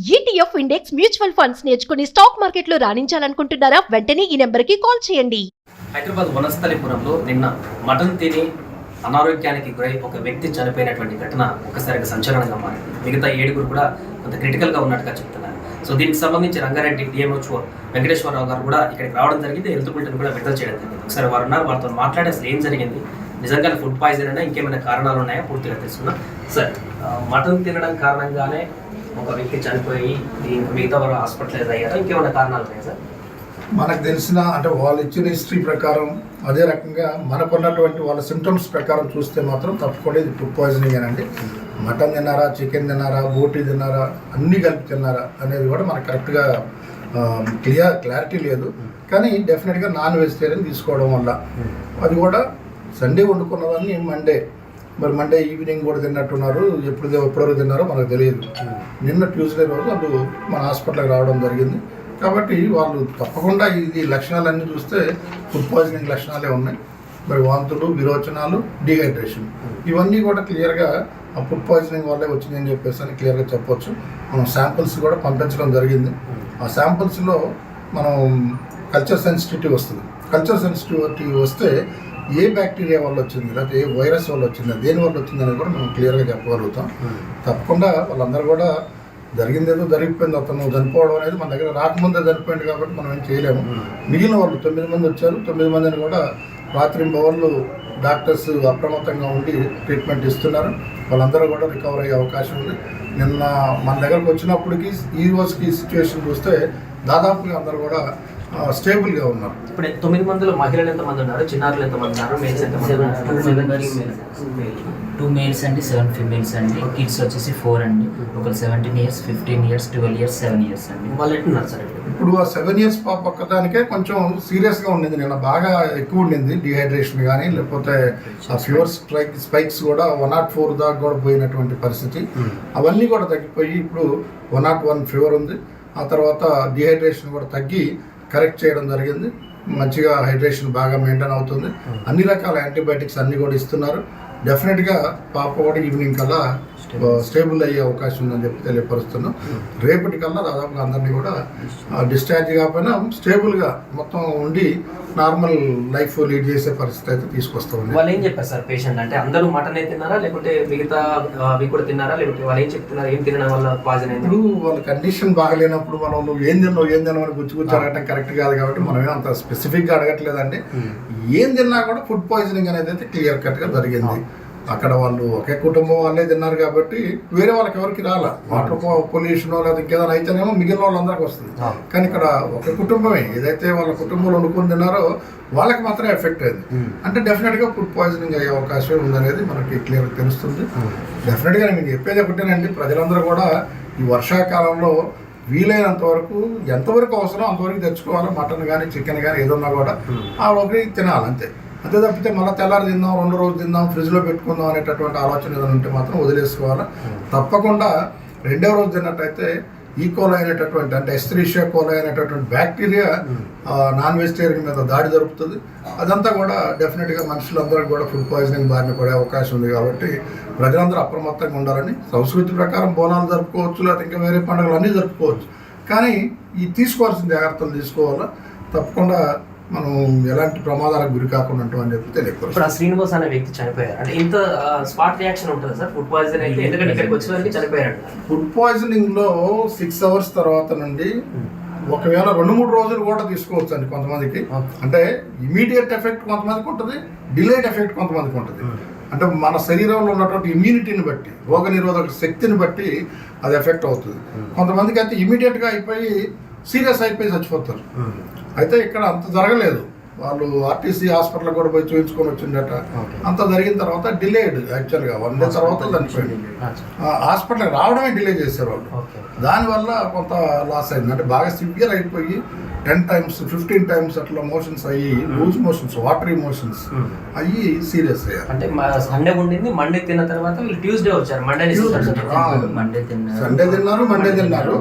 ETF index mutual funds నేర్చుకుని stock మార్కెట్లో రాణించాలనుకుంటున్నారా? వెంటనే ఈ నెంబర్కి కాల్ చేయండి. హైదరాబాద్ వనస్థలిపురంలో నిన్న మటన్ తిని అనారోగ్యానికి గురై ఒక వ్యక్తి చనిపోయినటువంటి ఘటన ఒక్కసారిగా సంచలనంగా మారింది. మిగతా 7 కూడా కొంత క్రిటికల్గా ఉన్నట్టుగా చెప్తున్నారు. సో దీనికి సంబంధించి రంగారెడ్డి డిఎంహెచ్ఓ వెంకటేశ్వరరావు గారు కూడా ఇక్కడికి రావడం జరిగింది. హెల్త్ బులెటిన్ కూడా విడుదల చేయడం జరిగింది. ఒకసారి వారు ఉన్నారు, వారితో మాట్లాడే అసలు ఏం జరిగింది, నిజంగానే ఫుడ్ పాయిజన్ అయినా ఇంకేమైనా కారణాలు ఉన్నాయా పూర్తిగా తెలుసుకున్నాం. సార్, మటన్ తినడం కారణంగానే ఒక వ్యక్తి చనిపోయి మిగతా వారు హాస్పిటలైజ్ అయ్యారు, ఇంకేమైనా కారణాలు ఉన్నాయా సార్? మనకు తెలిసిన అంటే వాళ్ళు ఇచ్చిన హిస్టరీ ప్రకారం అదే రకంగా మనకున్నటువంటి వాళ్ళ సిమ్టమ్స్ ప్రకారం చూస్తే మాత్రం తప్పకుండా ఇది ఫుడ్ పాయిజనింగ్ అనండి. మటన్ తిన్నారా, చికెన్ తిన్నారా, బోటీ తిన్నారా, అన్నీ కలిపి తిన్నారా అనేది కూడా మనకు కరెక్ట్గా క్లారిటీ లేదు. కానీ డెఫినెట్గా నాన్ వెజిటేరియన్ తీసుకోవడం వల్ల అది కూడా సండే వండుకున్నదాన్ని మండే ఈవినింగ్ కూడా తిన్నట్టున్నారు. ఎప్పుడెవరు తిన్నారో మనకు తెలియదు. నిన్న ట్యూస్డే రోజు వాళ్ళు మన హాస్పిటల్కి రావడం జరిగింది. కాబట్టి వాళ్ళు తప్పకుండా ఇది లక్షణాలన్నీ చూస్తే ఫుడ్ పాయిజనింగ్ లక్షణాలే ఉన్నాయి. మరి వాంతులు, విరోచనాలు, డీహైడ్రేషన్ ఇవన్నీ కూడా క్లియర్గా ఆ ఫుడ్ పాయిజనింగ్ వల్లే వచ్చిందని చెప్పేసి అని క్లియర్గా చెప్పొచ్చు. మనం శాంపిల్స్ కూడా పంపించడం జరిగింది. ఆ శాంపిల్స్లో మనం కల్చర్ సెన్సిటివిటీ వస్తుంది. కల్చర్ సెన్సిటివిటీ వస్తే ఏ బ్యాక్టీరియా వల్ల వచ్చింది, లేకపోతే ఏ వైరస్ వల్ల వచ్చింది, దేని వల్ల వచ్చింది అనేది కూడా మనం క్లియర్గా చెప్పగలుగుతాం. తప్పకుండా వాళ్ళందరూ కూడా జరిగిందేదో జరిగిపోయింది, అతను చనిపోవడం అనేది మన దగ్గర రాకముందే చనిపోయింది కాబట్టి మనం ఏం చేయలేము. మిగిలిన వాళ్ళు 9 మంది వచ్చారు. 9 మందిని కూడా రాత్రింబవళ్ళు డాక్టర్స్ అప్రమత్తంగా ఉండి ట్రీట్మెంట్ ఇస్తున్నారు. వాళ్ళందరూ కూడా రికవర్ అయ్యే అవకాశం ఉంది. నిన్న మన దగ్గరకు వచ్చినప్పటికీ ఈ రోజుకి సిచ్యువేషన్ చూస్తే దాదాపుగా అందరూ కూడా స్టేబుల్గా ఉన్నారు. ఇప్పుడు 9 మందిలో మహిళలు ఎంతమంది ఉన్నారు, చిన్నారులు ఎంతమంది ఉన్నారు, మేల్స్ ఎంతమంది ఉన్నారు? 2 మేల్స్ అండి, 7 ఫీమేల్స్ అండి. కిడ్స్ వచ్చేసి 4 అండి. ఒకరు 17 years, 15 years, 12 years, 7 years అండి. వాళ్ళు ఎట్టున్నారు సార్? ఇప్పుడు ఆ 7 years పాప ఒక్కదానికే కొంచెం సీరియస్గా ఉండింది. నిన్న బాగా ఎక్కువ ఉండింది డిహైడ్రేషన్ కానీ, లేకపోతే ఆ ఫీవర్ స్పైక్స్ కూడా 104 దాకా కూడా పోయినటువంటి పరిస్థితి. అవన్నీ కూడా తగ్గిపోయి ఇప్పుడు 101 ఫీవర్ ఉంది. ఆ తర్వాత డిహైడ్రేషన్ కూడా తగ్గి కరెక్ట్ చేయడం జరిగింది. మంచిగా హైడ్రేషన్ బాగా మెయింటైన్ అవుతుంది. అన్ని రకాల యాంటీబయాటిక్స్ అన్నీ కూడా ఇస్తున్నారు. డెఫినెట్గా పాప కూడా ఈవినింగ్ కల్లా స్టేబుల్ అయ్యే అవకాశం ఉందని చెప్పి తెలియపరుస్తున్నాం. రేపటికల్లా దాదాపుగా అందరినీ కూడా డిశ్చార్జ్ కాకపోయినా స్టేబుల్గా మొత్తం ఉండి నార్మల్ లైఫ్ లీడ్ చేసే పరిస్థితి అయితే తీసుకొస్తామని. వాళ్ళు ఏం చెప్పారు సార్ పేషెంట్? అంటే అందరూ మటన్ తిన్నారా, లేకపోతే మిగతా అవి కూడా తిన్నారా, లేకపోతే వాళ్ళు ఏం చెప్తున్నారు, ఏం తినడం వల్ల పాయిజన్ అయింది? ఇప్పుడు వాళ్ళ కండిషన్ బాగలేనప్పుడు మనం నువ్వు ఏం తిన్నావు గుచ్చి అడగటం కరెక్ట్ కాదు. కాబట్టి మనమే అంత స్పెసిఫిక్గా అడగట్లేదండి. ఏం తిన్నా కూడా ఫుడ్ పాయిజనింగ్ అనేది అయితే క్లియర్ కట్గా జరిగింది. అక్కడ వాళ్ళు ఒకే కుటుంబం వాళ్ళే తిన్నారు కాబట్టి వేరే వాళ్ళకి ఎవరికి రాలా. వాటర్ పొల్యూషన్ లేదా ఇంకేదైనా అయితేనేమో మిగిలిన వాళ్ళందరికీ వస్తుంది. కానీ ఇక్కడ ఒక కుటుంబమే ఏదైతే వాళ్ళ కుటుంబంలో వండుకొని తిన్నారో వాళ్ళకి మాత్రమే ఎఫెక్ట్ అయింది. అంటే డెఫినెట్గా ఫుడ్ పాయిజనింగ్ అయ్యే అవకాశం ఉందనేది మనకి క్లియర్గా తెలుస్తుంది. డెఫినెట్గా నేను చెప్పేది ఒకటేనండి, ప్రజలందరూ కూడా ఈ వర్షాకాలంలో వీలైనంత వరకు ఎంతవరకు అవసరం అంతవరకు తెచ్చుకోవాలి. మటన్ కానీ, చికెన్ కానీ ఏదన్నా కూడా ఆ ఒకటి తినాలి అంతే. అంతే తప్పితే మళ్ళీ తెల్లారి తిందాం, 2 రోజులు తిందాం, ఫ్రిడ్జ్లో పెట్టుకుందాం అనేటటువంటి ఆలోచన ఏదైనా ఉంటే మాత్రం వదిలేసుకోవాలి. తప్పకుండా 2వ రోజు తిన్నట్టయితే ఈకోలై అనేటటువంటి అంటే ఎస్త్రీషియా కోలై అనేటటువంటి బ్యాక్టీరియా నాన్ వెజిటేరియన్ మీద దాడి జరుపుతుంది. అదంతా కూడా డెఫినెట్గా మనుషులందరికీ కూడా ఫుడ్ పాయిజనింగ్ బారిన పడే అవకాశం ఉంది. కాబట్టి ప్రజలందరూ అప్రమత్తంగా ఉండాలని. సంస్కృతి ప్రకారం బోనాలు జరుపుకోవచ్చు, లేకపోతే ఇంకా వేరే పండుగలు అన్నీ జరుపుకోవచ్చు. కానీ ఈ తీసుకోవాల్సిన జాగ్రత్తలు తీసుకోవాలా. తప్పకుండా మనం ఎలాంటి ప్రమాదాలకు గురి కాకుండా ఉంటామని చెప్పి తెలియదు. ఇప్పుడు ఆ శ్రీనివాస్ అనే వ్యక్తి చనిపోయారు అంటే ఇంత స్పాట్ రియాక్షన్ ఉంటుంది సార్ ఫుడ్ పాయిజన్ అయితే? ఎందుకంటే ఇక్కడికి వచ్చేవారికి చనిపోయారు. ఫుడ్ పాయిజనింగ్ లో 6 hours తర్వాత నుండి ఒకవేళ 2-3 రోజులు కూడా తీసుకోవచ్చు అండి కొంతమందికి. అంటే ఇమీడియట్ ఎఫెక్ట్ కొంతమందికి ఉంటుంది, డిలేడ్ ఎఫెక్ట్ కొంతమందికి ఉంటుంది. అంటే మన శరీరంలో ఉన్నటువంటి ఇమ్యూనిటీని బట్టి, రోగ నిరోధక శక్తిని బట్టి అది ఎఫెక్ట్ అవుతుంది. కొంతమందికి అయితే ఇమీడియట్గా అయిపోయి సీరియస్ అయిపోయి చచ్చిపోతారు. అయితే ఇక్కడ అంత జరగలేదు. వాళ్ళు ఆర్టీసీ హాస్పిటల్ కూడా పోయి చూపించుకొని వచ్చిందట. అంత జరిగిన తర్వాత డిలేడ్ యాక్చువల్గా 1 day తర్వాత చనిపోయింది. హాస్పిటల్కి రావడమే డిలే చేశారు వాళ్ళు. దానివల్ల కొంత లాస్ అయింది. అంటే బాగా సివియర్ అయిపోయి 10 times 15 times అట్లా మోషన్స్ అయ్యి లూజ్ మోషన్స్, వాటరీ మోషన్స్ అయ్యి సీరియస్ అయ్యారు. అంటే సండే ఉండింది, మండే తిన్న తర్వాత వీళ్ళు ట్యూస్డే వచ్చారు. సండే తిన్నారు, మండే తిన్నారు,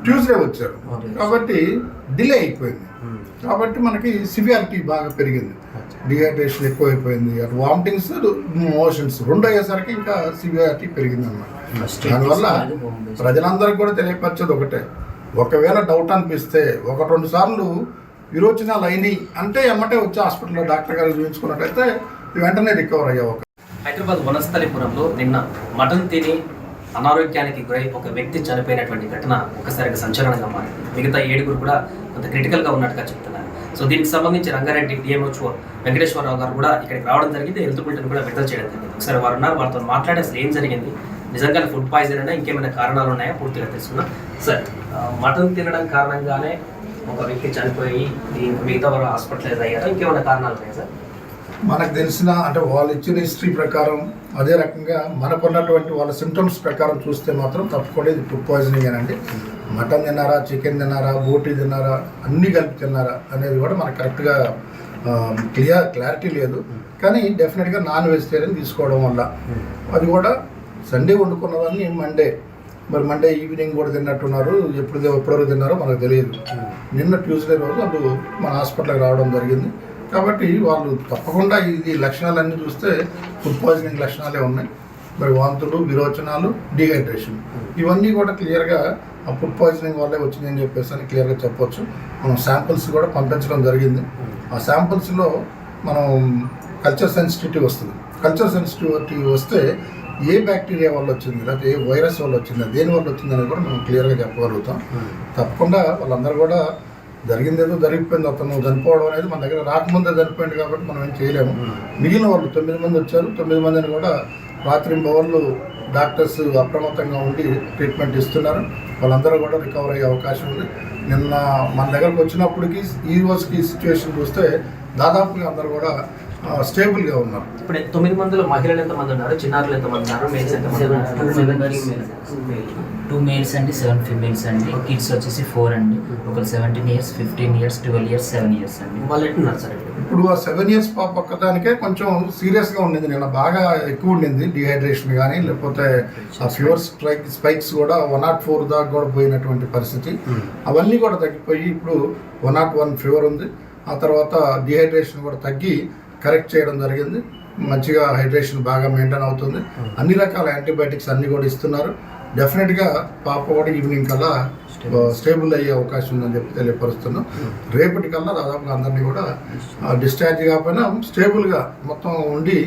ట్యూస్డే వచ్చారు. కాబట్టి డిలే అయిపోయింది. కాబట్టి మనకి సివియారిటీ బాగా పెరిగింది. డిహైడ్రేషన్ ఎక్కువైపోయింది. అటు వామిటింగ్స్, మోషన్స్ 2 అయ్యేసరికి ఇంకా సివియారిటీ పెరిగింది అన్నమాట. ఫస్ట్ దానివల్ల ప్రజలందరికీ కూడా తెలియపరిచేది ఒకటే, ఒకవేళ డౌట్ అనిపిస్తే 1-2 సార్లు విరోచనాలు అయినాయి అంటే ఎమ్మటే వచ్చి హాస్పిటల్లో డాక్టర్ గారు చూపించుకున్నట్టయితే వెంటనే రికవర్ అయ్యే అవకాశం. హైదరాబాద్ వనస్థలిపురంలో నిన్న మటన్ తిని అనారోగ్యానికి గురై ఒక వ్యక్తి చనిపోయినటువంటి ఘటన ఒక్కసారిగా సంచలనంగా మారింది. మిగతా 7 కూడా కొంత క్రిటికల్గా ఉన్నట్టుగా చెప్తున్నారు. సో దీనికి సంబంధించి రంగారెడ్డి డిఎంహెచ్ఓ వెంకటేశ్వరరావు గారు కూడా ఇక్కడికి రావడం జరిగింది. హెల్త్ బులెటిన్ కూడా విడుదల చేయడం జరిగింది. ఒకసారి వారు ఉన్నారు, వారితో మాట్లాడే అసలు ఏం జరిగింది, నిజంగానే ఫుడ్ పాయిజన్ అయినా ఇంకేమైనా కారణాలు ఉన్నాయా పూర్తిగా తెలుసుకున్నాం. సార్, మటన్ తినడం కారణంగానే ఒక వ్యక్తి చనిపోయి మిగతా వారు హాస్పిటలైజ్ అయ్యారా, ఇంకేమైనా కారణాలు ఉన్నాయా సార్? మనకు తెలిసిన అంటే వాళ్ళు ఇచ్చిన హిస్టరీ ప్రకారం అదే రకంగా మనకున్నటువంటి వాళ్ళ సిమ్టమ్స్ ప్రకారం చూస్తే మాత్రం తప్పకుండా ఇది ఫుడ్ పాయిజనింగ్ అనండి. మటన్ తిన్నారా, చికెన్ తిన్నారా, బోటీ తిన్నారా, అన్నీ కలిపి తిన్నారా అనేది కూడా మనకు కరెక్ట్గా క్లారిటీ లేదు. కానీ డెఫినెట్గా నాన్ వెజిటేరియన్ తీసుకోవడం వల్ల, అది కూడా సండే వండుకున్నదాన్ని మండే ఈవినింగ్ కూడా తిన్నట్టున్నారు. ఎప్పటివరకు తిన్నారో మనకు తెలియదు. నిన్న ట్యూస్డే రోజు వాళ్ళు మన హాస్పిటల్కి రావడం జరిగింది. కాబట్టి వాళ్ళు తప్పకుండా ఇది లక్షణాలన్నీ చూస్తే ఫుడ్ పాయిజనింగ్ లక్షణాలే ఉన్నాయి. మరి వాంతులు, విరోచనాలు, డీహైడ్రేషన్ ఇవన్నీ కూడా క్లియర్గా ఆ ఫుడ్ పాయిజనింగ్ వల్లే వచ్చిందని చెప్పేసి అని క్లియర్గా చెప్పొచ్చు. మనం శాంపిల్స్ కూడా పంపించడం జరిగింది. ఆ శాంపిల్స్లో మనం కల్చర్ సెన్సిటివిటీ వస్తుంది. కల్చర్ సెన్సిటివిటీ వస్తే ఏ బ్యాక్టీరియా వల్ల వచ్చింది, లేకపోతే ఏ వైరస్ వల్ల వచ్చింది, దేని వల్ల వచ్చింది అనేది కూడా మనం క్లియర్గా చెప్పగలుగుతాం. తప్పకుండా వాళ్ళందరూ కూడా జరిగిందేదో జరిగిపోయింది, అతను చనిపోవడం అనేది మన దగ్గర రాకముందే చనిపోయింది కాబట్టి మనం ఏం చేయలేము. మిగిలిన వాళ్ళు 9 మంది వచ్చారు. 9 మందిని కూడా రాత్రింబవళ్ళు డాక్టర్స్ అప్రమత్తంగా ఉండి ట్రీట్మెంట్ ఇస్తున్నారు. వాళ్ళందరూ కూడా రికవర్ అయ్యే అవకాశం ఉంది. నిన్న మన దగ్గరకు వచ్చినప్పటికీ ఈ రోజుకి సిచ్యువేషన్ చూస్తే దాదాపుగా అందరూ కూడా స్టేబుల్గా ఉన్నారు. ఇప్పుడు 9 మందిలో మహిళలు ఎంతమంది ఉన్నారు, చిన్నారులు ఎంతమంది ఉన్నారు, మేల్స్ ఎంతమంది ఉన్నారు? 2 మేల్స్ అండి, 7 ఫీమేల్స్ అండి. కిడ్స్ వచ్చేసి 4 అండి. ఒకరు 17 years, 15 years, 12 years, 7 years అండి. వాళ్ళు ఎట్టున్నారు సార్? ఇప్పుడు ఆ 7 years పాప ఒక్కదానికే కొంచెం సీరియస్గా ఉండింది. నిన్న బాగా ఎక్కువ ఉండింది డిహైడ్రేషన్ కానీ, లేకపోతే ఆ ఫీవర్ స్పైక్స్ కూడా 104 దాకా కూడా పోయినటువంటి పరిస్థితి. అవన్నీ కూడా తగ్గిపోయి ఇప్పుడు 101 ఫీవర్ ఉంది. ఆ తర్వాత డిహైడ్రేషన్ కూడా తగ్గి కరెక్ట్ చేయడం జరిగింది. మంచిగా హైడ్రేషన్ బాగా మెయింటైన్ అవుతుంది. అన్ని రకాల యాంటీబయాటిక్స్ అన్నీ కూడా ఇస్తున్నారు. డెఫినెట్గా పాప కూడా ఈవినింగ్ కల్లా స్టేబుల్ అయ్యే అవకాశం ఉందని చెప్పి తెలియపరుస్తున్నాం. రేపటి కల్లా దాదాపుగా అందరినీ కూడా డిశ్చార్జ్ కాకపోయినా స్టేబుల్గా మొత్తం ఉండి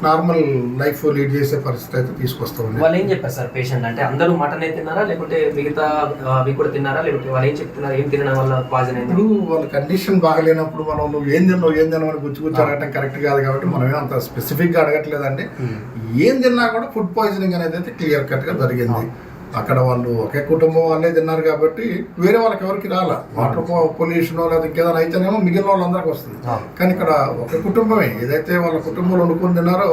నార్మల్ లైఫ్ లీడ్ చేసే పరిస్థితి అయితే తీసుకొస్తాం. వాళ్ళు ఏం చెప్పారు సార్ పేషెంట్? అంటే అందరూ మటన్ తిన్నారా, లేకుంటే మిగతా అవి కూడా తిన్నారా, లేకపోతే వాళ్ళు ఏం చెప్తున్నారు, ఏం తినడం వల్ల పాయిజన్ అయింది? ఇప్పుడు వాళ్ళ కండిషన్ బాగలేనప్పుడు మనం నువ్వు ఏం తిన్నావు అని గుచ్చి అడగటం కరెక్ట్ కాదు. కాబట్టి మనం అంత స్పెసిఫిక్గా అడగట్లేదండి. ఏం తిన్నా కూడా ఫుడ్ పాయిజనింగ్ అనేది అయితే క్లియర్ కట్గా జరిగింది. అక్కడ వాళ్ళు ఒకే కుటుంబం వాళ్ళే తిన్నారు కాబట్టి వేరే వాళ్ళకి ఎవరికి రాలా. వాటర్ పొల్యూషన్ లేదా ఇంకేదైనా అయితేనేమో మిగిలిన వాళ్ళందరికీ వస్తుంది. కానీ ఇక్కడ ఒక కుటుంబమే ఏదైతే వాళ్ళ కుటుంబంలో వండుకొని తిన్నారో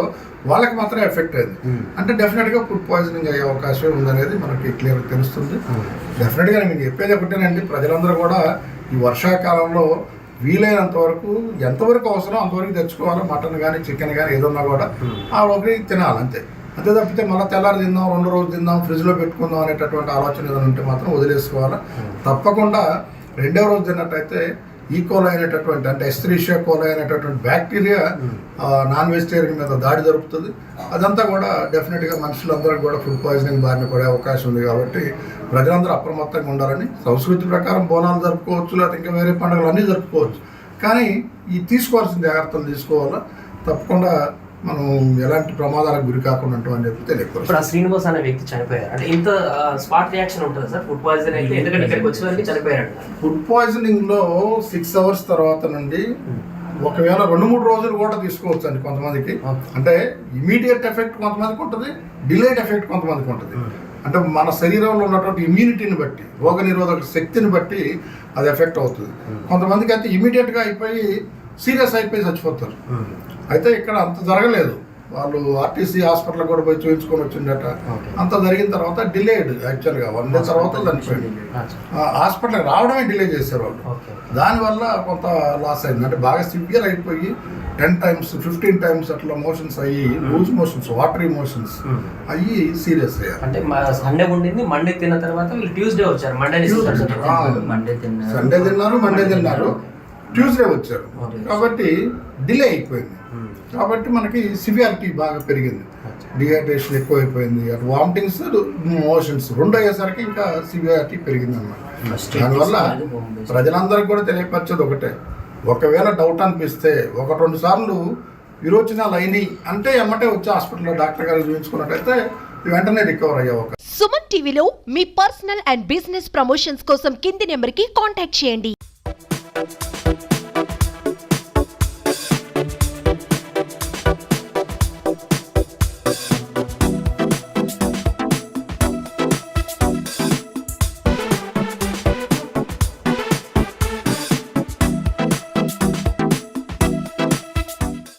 వాళ్ళకి మాత్రమే ఎఫెక్ట్ అయింది. అంటే డెఫినెట్గా ఫుడ్ పాయిజనింగ్ అయ్యే అవకాశం ఉందనేది మనకి క్లియర్గా తెలుస్తుంది. డెఫినెట్గా నేను చెప్పేది ఒకటేనండి, ప్రజలందరూ కూడా ఈ వర్షాకాలంలో వీలైనంత వరకు ఎంతవరకు అవసరం అంతవరకు తెచ్చుకోవాలి. మటన్ కానీ, చికెన్ కానీ ఏదన్నా కూడా ఆ ఒకటి తినాలి అంతే. అంతే తప్పితే మళ్ళీ తెల్లారి తిందాం, 2 రోజులు తిందాం, ఫ్రిడ్జ్లో పెట్టుకుందాం అనేటటువంటి ఆలోచన ఏదైనా ఉంటే మాత్రం వదిలేసుకోవాలి. తప్పకుండా 2వ రోజు తిన్నట్టయితే ఈకోలై అనేటటువంటి అంటే ఎస్త్రీషియా కోలై అనేటటువంటి బ్యాక్టీరియా నాన్ వెజిటేరియన్ మీద దాడి జరుపుతుంది. అదంతా కూడా డెఫినెట్గా మనుషులందరికీ కూడా ఫుడ్ పాయిజనింగ్ బారిన పడే అవకాశం ఉంది. కాబట్టి ప్రజలందరూ అప్రమత్తంగా ఉండాలని. సంస్కృతి ప్రకారం బోనాలు జరుపుకోవచ్చు, లేకపోతే ఇంకా వేరే పండుగలు అన్నీ జరుపుకోవచ్చు. కానీ ఈ తీసుకోవాల్సిన జాగ్రత్తలు తీసుకోవాలా. తప్పకుండా మనం ఎలాంటి ప్రమాదాలకు గురి కాకుండా ఉంటామని చెప్పి తెలియదు. ఇప్పుడు ఆ శ్రీనివాస్ అనే వ్యక్తి చనిపోయారు అంటే ఇంత స్పాట్ రియాక్షన్ ఉంటుంది సార్ ఫుడ్ పాయిజన్ అయితే? ఎందుకంటే ఇక్కడికి వచ్చేసరికి చనిపోయారు. ఫుడ్ పాయిజనింగ్ లో 6 hours తర్వాత నుండి ఒకవేళ 2-3 రోజులు కూడా తీసుకోవచ్చు అండి కొంతమందికి. అంటే ఇమీడియట్ ఎఫెక్ట్ కొంతమందికి ఉంటుంది, డిలేడ్ ఎఫెక్ట్ కొంతమందికి ఉంటుంది. అంటే మన శరీరంలో ఉన్నటువంటి ఇమ్యూనిటీని బట్టి, రోగ నిరోధక శక్తిని బట్టి అది ఎఫెక్ట్ అవుతుంది. కొంతమందికి అయితే ఇమీడియట్గా అయిపోయి సీరియస్ అయిపోయి చచ్చిపోతారు. అయితే ఇక్కడ అంత జరగలేదు. వాళ్ళు ఆర్టీసీ హాస్పిటల్ కూడా పోయి చూపించుకొని వచ్చిందట. అంత జరిగిన తర్వాత డిలేడ్ యాక్చువల్గా 1 day తర్వాత చనిపోయింది. హాస్పిటల్కి రావడమే డిలే చేశారు వాళ్ళు. దానివల్ల కొంత లాస్ అయింది. అంటే బాగా సివియర్ అయిపోయి 10 times 15 times అట్లా మోషన్స్ అయ్యి, లూజ్ మోషన్స్, వాటరీ మోషన్స్ అయ్యి సీరియస్ అయ్యారు. అంటే సండే ఉండింది, మండే తిన్న తర్వాత వీళ్ళు ట్యూస్డే వచ్చారు. సండే తిన్నారు, మండే తిన్నారు, ట్యూస్డే వచ్చారు. కాబట్టి డిలే అయిపోయింది. కాబట్టి మనకి సివియారిటీ బాగా పెరిగింది, డిహైడ్రేషన్ ఎక్కువైపోయింది, అటు వామిటింగ్స్ మోషన్స్ రెండు అయ్యేసరికి ఇంకా సివియారిటీ పెరిగింది అనమాట. దానివల్ల ప్రజలందరికీ కూడా తెలియపరిచేది ఒకటే, ఒకవేళ డౌట్ అనిపిస్తే 1-2 సార్లు విరోచనాలు అయినాయి అంటే ఎమ్మటే వచ్చి హాస్పిటల్లో డాక్టర్ గారు చూపించుకున్నట్టయితే వెంటనే రికవర్ అయ్యే అవకాశం. సుమన్ టీవీలో మీ పర్సనల్ అండ్ బిజినెస్ ప్రమోషన్స్ కోసం కింది నెంబర్కి కాంటాక్ట్ చేయండి.